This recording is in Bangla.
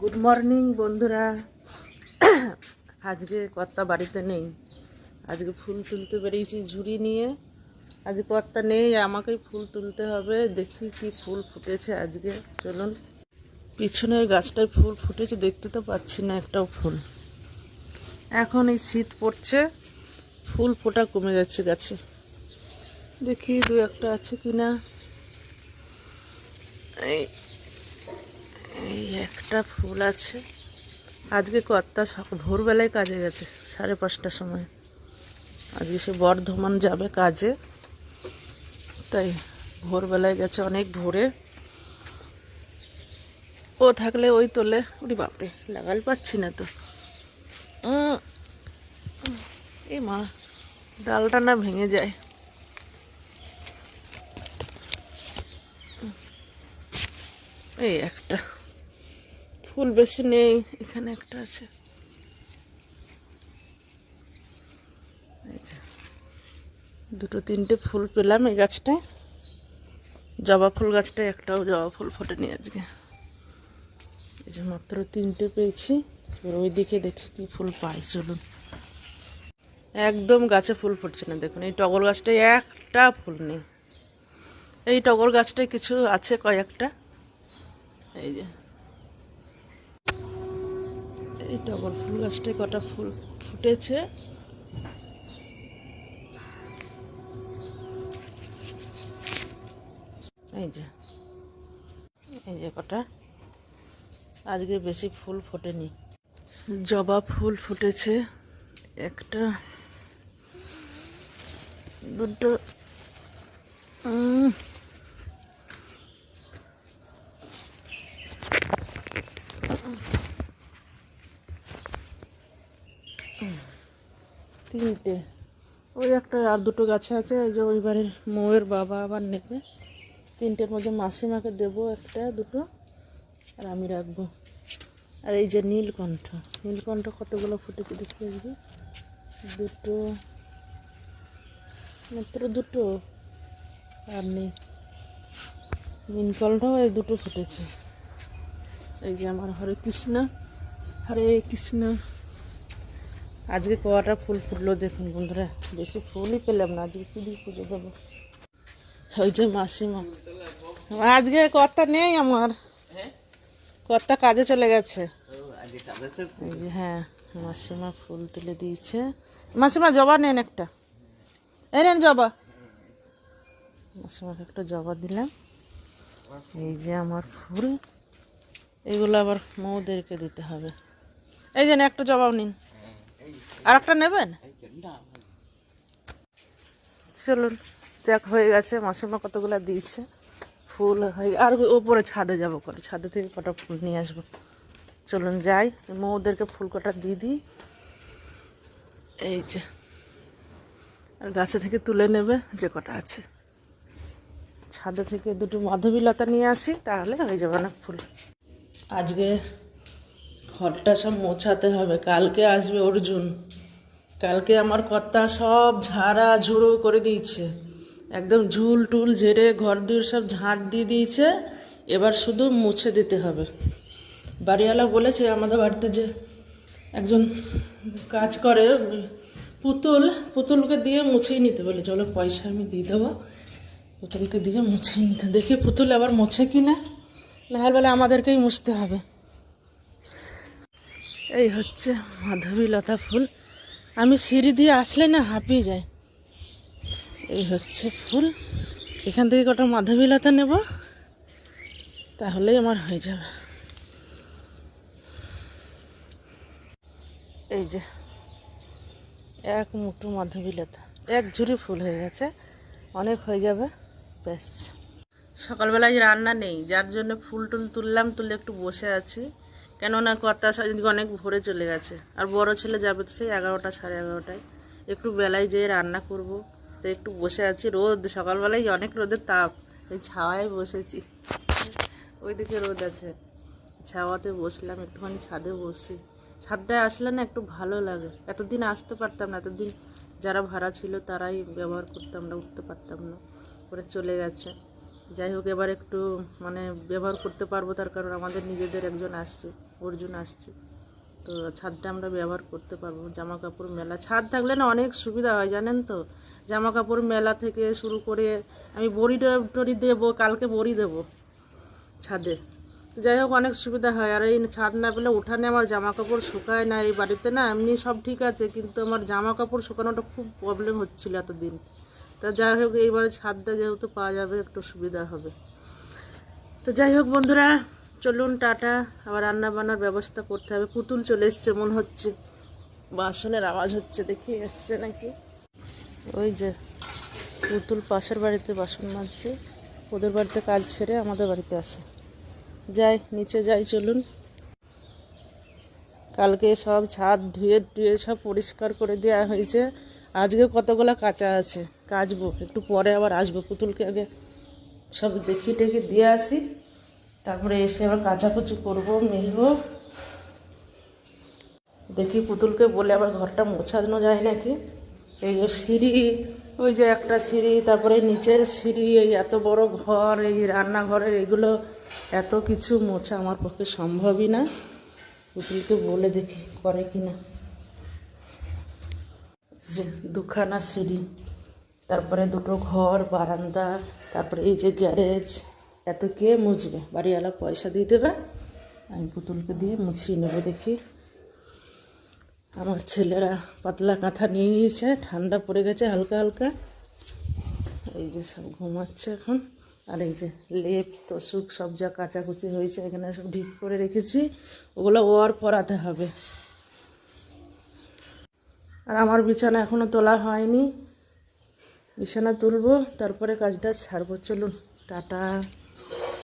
গুড মর্নিং বন্ধুরা। আজকে কর্তা বাড়িতে নেই, আজকে ফুল তুলতে বেরিয়েছি ঝুড়ি নিয়ে। আজকে কর্তা নেই, আমাকেই ফুল তুলতে হবে। দেখি কি ফুল ফুটেছে আজকে। চলুন, পিছনের গাছটায় ফুল ফুটেছে, দেখতে তো পাচ্ছি না একটাও ফুল। এখন এই শীত পড়ছে, ফুল ফোটা কমে যাচ্ছে গাছে। দেখি দু একটা আছে কিনা। এই এই একটা ফুল আছে। আজকে কর্তা ভোরবেলায় কাজে গেছে, 5:30টার সময়। আজকে সে বর্ধমান যাবে কাজে, তাই ভোরবেলায় গেছে, অনেক ভোরে। ও থাকলে ওই তোলে। ওরে বাপরে, লাগাল পাচ্ছি না তো। এ মা, ডালটা না ভেঙে যায়। এই একটা ফুল, বেশি নেই, এখানে একটা আছে। দুটো তিনটে ফুল পেলাম এই গাছটায়। জবা ফুল গাছটায় একটাও জবা ফুল ফোটেনি আজকে। এই যে মাত্র 3টে পেয়েছি। এবার ওই দিকে দেখি কি ফুল পাই। চলুন। একদম গাছে ফুল ফুটছে না, দেখুন। এই টগর গাছটায় একটা ফুল নেই। এই টগর গাছটায় কিছু আছে কয়েকটা। এই যে এই টগর ফুল গাছটায় কটা ফুল ফুটেছে। এই যে এই যে কটা, আজকে বেশি ফুল ফোটেনি। জবা ফুল ফুটেছে একটা, দুটো, তিনটে। ওই একটা আর দুটো গাছে আছে। ওই যে ওই বাড়ির মৌয়ের বাবা আবার নেবে। 3টের মধ্যে মাসিমাকে দেবো একটা দুটো, আর আমি রাখবো। আর এই যে নীলকণ্ঠ, নীলকণ্ঠ কতগুলো ফুটেছে দেখি আজকে। দুটো, মাত্র দুটো, আর নেই। নীলকণ্ঠ এই দুটো ফুটেছে। এই যে আমার হরে কৃষ্ণ, হরে কৃষ্ণ। আজকে কটা ফুল ফুটলো দেখুন বন্ধুরা, বেশি ফুলই পেলাম না। আজকে কি দিয়ে পুজো দেবো। ওই যে মাসিমা, আজকে কর্তা নেই আমার, কর্তা কাজে চলে গেছে। এই যে হ্যাঁ, মাসিমা ফুল তুলে দিয়েছে। মাসিমা জবা নেন একটা, এই নেন জবা। মাসিমাকে একটা জবা দিলাম। এই যে আমার ফুল, এগুলো আবার মৌদেরকে দিতে হবে। এই যে একটা জবাও নিন, আর একটা নেবেন। চলুন, দেখ হয়ে গেছে। মাসিমা কতগুলো দিয়েছে ফুল হয়ে। আর ওপরে ছাদে যাবো করে, ছাদে থেকে কটা ফুল নিয়ে আসবো। চলুন যাই, মৌদেরকে ফুল কটা দিয়ে দিই। এই যে, আর গাছে থেকে তুলে নেবে যে কটা আছে। ছাদে থেকে দুটো মাধবীলতা নিয়ে আসি, তাহলে হয়ে যাবে না ফুল। আজকে ঘরটা সব মোছাতে হবে, কালকে আসবে অর্জুন। কালকে আমার কর্তা সব ঝাড়া ঝুড়ো করে দিয়েছে, একদম ঝুল টুল ঝেড়ে ঘর দিয়ে সব ঝাঁট দিয়ে দিয়েছে। এবার শুধু মুছে দিতে হবে। বাড়িওয়ালা বলেছে আমাদের বাড়িতে যে একজন কাজ করে, পুতুলকে দিয়ে মুছেই নিতে বলে। চলো, পয়সা আমি দিয়ে দেবো, পুতুলকে দিয়ে মুছেই নিতে। দেখি পুতুল আবার মোছে কিনা, নাহলে বলে আমাদেরকেই মুছতে হবে। এই হচ্ছে মাধবীলতা ফুল। আমি সিঁড়ি দিয়ে আসলে না হাঁপিয়ে যাই। এই হচ্ছে ফুল, এখান থেকে কটা মাধবীলতা নেব, তাহলেই আমার হয়ে যাবে। এই যে এক মুঠো মাধবীলতা, এক ঝুড়ি ফুল হয়ে গেছে, অনেক হয়ে যাবে। ব্যাস, সকালবেলায় রান্না নেই, যার জন্য ফুল টুল তুললাম, তুলে একটু বসে আছি। কেননা কর্তা অনেক ভোরে চলে গেছে, আর বড় ছেলে যাবে তো সেই 11টা 11:30টায়। একটু বেলায় যেয়ে রান্না করব, তো একটু বসে আছি। রোদ, সকালবেলায় অনেক রোদের তাপ, এই ছাওয়ায় বসেছি। ওইদিকে রোদ আছে, ছাওয়াতে বসলাম, একটুখানি ছাদে বসি। ছাদটায় আসলে না একটু ভালো লাগে। এতদিন আসতে পারতাম না, এতদিন যারা ভাড়া ছিল তারাই ব্যবহার করতাম না, উঠতে পারতাম না, করে চলে গেছে। যাই হোক, এবার একটু মানে ব্যবহার করতে পারবো, তার কারণ আমাদের নিজেদের একজন আসছে, অর্জুন আসছে, তো ছাদটা আমরা ব্যবহার করতে পারবো। জামা কাপড় মেলা, ছাদ থাকলে না অনেক সুবিধা হয় জানেন তো, জামা কাপড় মেলা থেকে শুরু করে, আমি বড়ি টড়ি দেবো, কালকে বড়ি দেবো ছাদে। যাই হোক, অনেক সুবিধা হয়। আর এই ছাদ না পেলে উঠানে আমার জামা কাপড় শুকায় না। এই বাড়িতে না এমনি সব ঠিক আছে, কিন্তু আমার জামা কাপড় শুকানোটা খুব প্রবলেম হচ্ছিল এতদিন। তা যাই হোক, এইবারে ছাদটা যেহেতু পাওয়া যাবে একটু সুবিধা হবে। তো যাই হোক বন্ধুরা, চলুন টাটা। আবার রান্না বান্নার ব্যবস্থা করতে হবে। পুতুল চলে এসছে মনে হচ্ছে, বাসনের আওয়াজ হচ্ছে, দেখি এসছে নাকি। ওই যে পুতুল পাশের বাড়িতে বাসন মাজছে, ওদের বাড়িতে কাজ সেরে আমাদের বাড়িতে আসে। যাই নিচে যাই, চলুন। কালকে সব ছাদ ধুয়ে ধুয়ে সব পরিষ্কার করে দেওয়া হয়েছে। আজকে কতগুলো কাঁচা আছে, কাচবো একটু পরে, আবার আসবো। পুতুলকে আগে সব দেখি টেখে দিয়ে আসি, তারপরে এসে আবার কাচাকুচি করবো, মেলবো। দেখি পুতুলকে বলে আবার ঘরটা মোছানো যায় নাকি। এই যে সিঁড়ি, ওই যে একটা সিঁড়ি, তারপরে নিচের সিঁড়ি, এই এত বড় ঘর, এই রান্নাঘরের এগুলো এত কিছু মোছা আমার পক্ষে সম্ভবই না। পুতুলকে বলে দেখি করে কিনা। যে দুখানা সিঁড়ি, তারপরে দুটো ঘর, বারান্দা, তারপরে এই যে গ্যারেজ, এত কে মুছবে? বাড়িওয়ালা পয়সা দিয়ে দেবে, আমি পুতুলকে দিয়ে মুছিয়ে নেবো। দেখি, আমার ছেলেরা পাতলা কাঁথা নিয়ে নিয়েছে, ঠান্ডা পড়ে গেছে হালকা হালকা। এই যে সব ঘুমাচ্ছে এখন। আর এই যে লেপ তোষক সব যা কাচাকুচি হয়েছে এখানে সব ঢিপ করে রেখেছি, ওগুলো ওয়ার পরাতে হবে। আর আমার বিছানা এখনও তোলা হয়নি, বিছানা তুলবো, তারপরে কাজটা ছাড়বো। চলুন টাটা।